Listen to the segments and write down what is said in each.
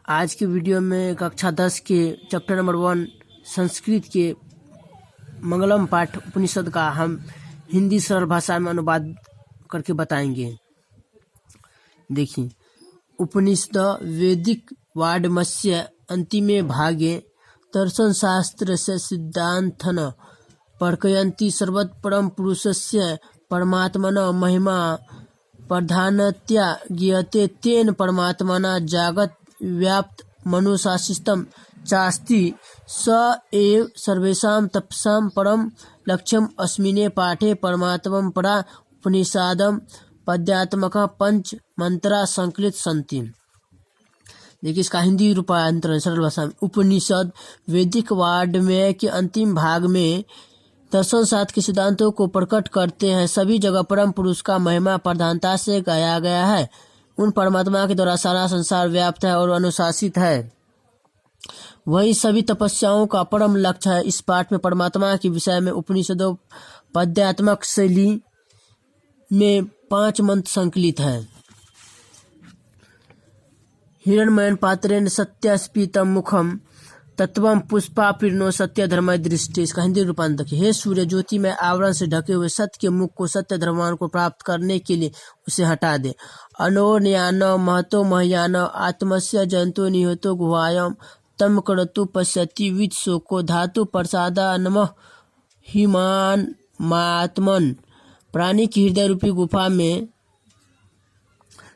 आज के वीडियो में कक्षा 10 के चैप्टर नंबर 1 संस्कृत के मंगलम पाठ उपनिषद का हम हिंदी सरल भाषा में अनुवाद करके बताएंगे। देखिए, उपनिषद वैदिक वाड्मस्य अंतिमे भागे दर्शन शास्त्र से सिद्धांतन पर्कयन्ति सर्वोत्परम पुरुषस्य परमात्मना महिमा प्रधानतया ज्ञाते तेन परमात्मना जागत व्याप्त मनुशासितम चास्ति स एव सर्वेषां तपसां परम लक्ष्यम अस्मिने पाठे परमात्मं परा उपनिषदम पद्यात्मक पंच मंत्रा संकलित सन्ति। देखिए, इसका हिंदी रूपांतरण सरल भाषा में। उपनिषद वैदिक वाड्मय के अंतिम भाग में दर्शन शास्त्र के सिद्धांतों को प्रकट करते हैं। सभी जगह परम पुरुष का महिमा प्रधानता से गाया गया है। उन परमात्मा के द्वारा सारा संसार व्याप्त है और अनुशासित है। वही सभी तपस्याओं का परम लक्ष्य है। इस पाठ में परमात्मा के विषय में उपनिषदों पद्यात्मक शैली में 5 मंत्र संकलित है। हिरण्मयन पात्रेण सत्यस्फीतम मुखम तत्वम पुष्पापीर्णो सत्य धर्म दृष्टि। इसका हिंदी रूपांतर। हे सूर्य, ज्योति में आवरण से ढके हुए सत्य के मुख को सत्य धर्मान को प्राप्त करने के लिए उसे हटा दे। अनोन्यान महतो मह्यान आत्मस्य जंतु निहतो गुहायम तम करतु पश्यति विद शोको धातु प्रसादा नमः हिमान मात्मन। प्राणी की हृदय रूपी गुफा में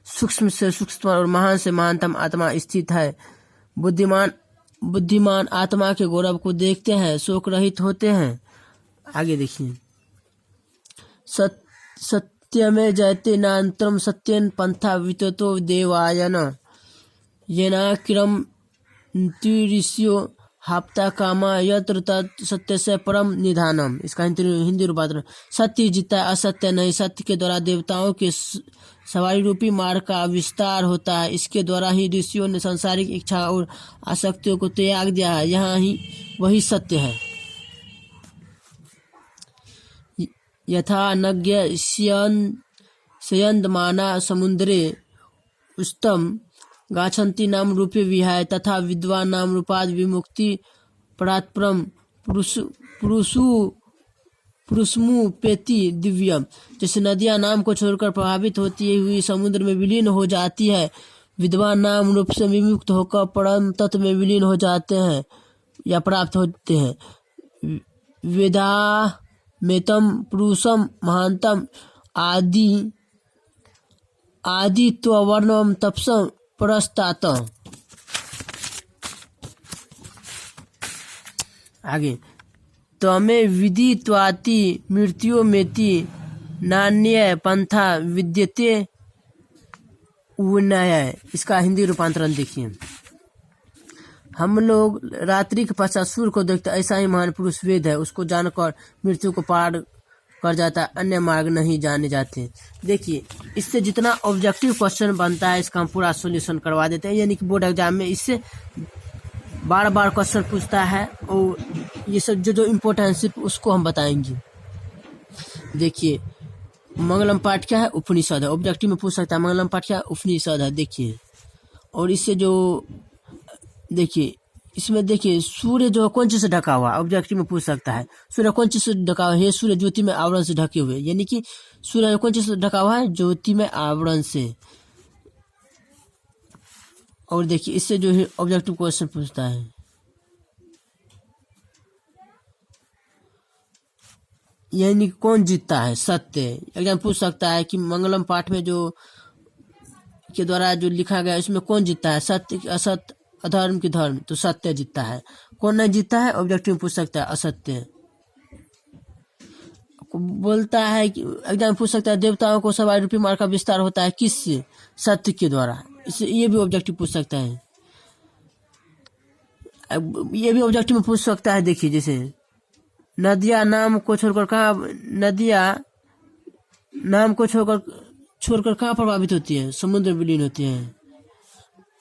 सूक्ष्म से सूक्ष्म और महान से महानतम आत्मा स्थित है। बुद्धिमान आत्मा के गौरव को देखते हैं, शोक रहित होते हैं। आगे देखिए, सत्य में जयते नान्तरम सत्यन पंथा विततो देवायन येना किरम ऋषियो हाप्ता कामा यत्र तत् सत्य से परम निधानम। इसका हिंदी रूपांतरण। सत्य जीता है, असत्य नहीं। सत्य के द्वारा देवताओं के सवारी रूपी मार्ग का विस्तार होता है। इसके द्वारा ही ऋषियों ने सांसारिक इच्छा और आसक्तियों को त्याग दिया है। यहाँ ही वही सत्य है। यथा नज्ञ शयन्दमाना समुद्रे उष्टम गाछन्ति नाम रूपे विहाय तथा विद्वान नाम रूपाद विमुक्ति परात्परम पुरुषमु पेति दिव्यम। जैसे नदियां नाम को छोड़कर प्रभावित होती हुई समुद्र में विलीन हो जाती है, विद्वान नाम रूप से विमुक्त होकर परम तत्व में विलीन हो जाते हैं या प्राप्त होते हैं। वेदा मेतम पुरुषम महानतम आदि त्वर्णम तपसम परस्तात। आगे, त्वमे विदित्वाति मृत्यु मेति नान्य पंथा विद्यते उन्नय। इसका हिंदी रूपांतरण देखिए। हम लोग रात्रि के पश्चात सूर्य को देखते, ऐसा ही महान पुरुष वेद है। उसको जानकर मृत्यु को पार कर जाता है, अन्य मार्ग नहीं जाने जाते। देखिए, इससे जितना ऑब्जेक्टिव क्वेश्चन बनता है इसका हम पूरा सॉल्यूशन करवा देते हैं। यानी कि बोर्ड एग्जाम में इससे बार बार क्वेश्चन पूछता है और ये सब जो इम्पोर्टेंट उसको हम बताएंगे। देखिए, मंगलम पाठ क्या है? उपनिषद है। ऑब्जेक्टिव में पूछ सकता है मंगलम पाठ क्या है? उपनिषद है। देखिए, और इससे जो देखिए इसमें देखिए सूर्य जो कौन चीज से ढका हुआ, ऑब्जेक्टिव में पूछ सकता है सूर्य कौन चीज से ढका हुआ है? सूर्य ज्योति में आवरण से ढके हुए, यानी कि सूर्य कौन चीज से ढका हुआ है? ज्योति में आवरण से। और देखिए, इससे जो है ऑब्जेक्टिव क्वेश्चन पूछता है, यानी कि कौन जीतता है? सत्य। एग्जाम पूछ सकता है कि मंगलम पाठ में जो के द्वारा जो लिखा गया इसमें कौन जीतता है? सत्य की असत्य, अधर्म की धर्म। तो सत्य जीतता है। कौन नहीं जीतता है? ऑब्जेक्टिव पूछ सकता है असत्य। बोलता है कि एग्जाम पूछ सकता है देवताओं को सवारी रूपी मार्ग का विस्तार होता है किससे? सत्य के द्वारा। इससे ये भी ऑब्जेक्टिव पूछ सकता है। ये भी ऑब्जेक्टिव में पूछ सकता है। देखिए, जैसे नदियां नाम को छोड़कर कहाँ प्रभावित होती है? समुद्र में विलीन होती है।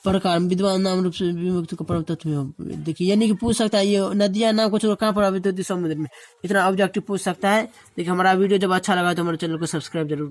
प्रकार विद्वान नाम रूप से विमुक्त को परम तत्व में। देखिए, यानी कि पूछ सकता है ये नदियां नाम को छोड़कर कहाँ प्रभावित होती है? समुद्र में। इतना ऑब्जेक्टिव पूछ सकता है। देखिए, हमारा वीडियो जब अच्छा लगा तो हमारे चैनल को सब्सक्राइब जरूर करें।